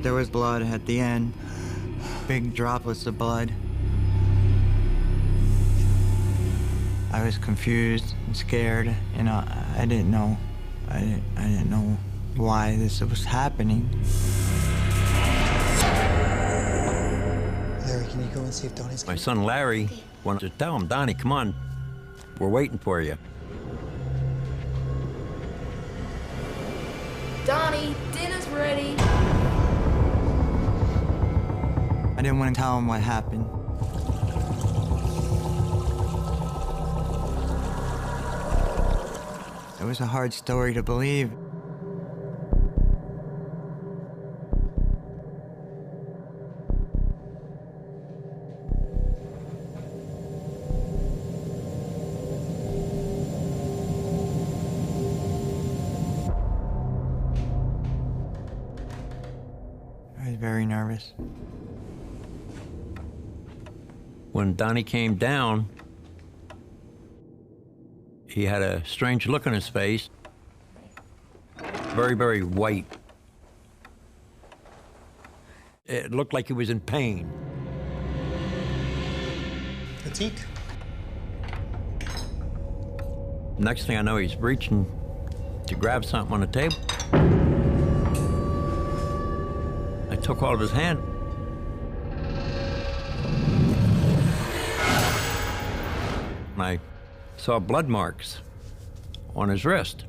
There was blood at the end, big droplets of blood. I was confused and scared. You know, I didn't know. I didn't know why this was happening. Larry, can you go and see if Donnie's My son Larry wanted to tell him, Donnie, come on, we're waiting for you. Donnie, dinner's ready. I didn't want to tell him what happened. It was a hard story to believe. I was very nervous. When Donnie came down, he had a strange look on his face, very, very white. It looked like he was in pain. Fatigue. Next thing I know, he's reaching to grab something on the table. I took hold of his hand. And I saw blood marks on his wrist.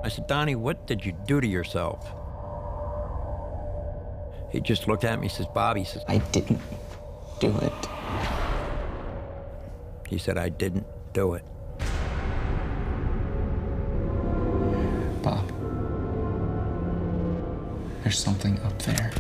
I said, Donnie, what did you do to yourself? He just looked at me, he says, Bob, he says, I didn't do it. He said, I didn't do it. Bob, there's something up there.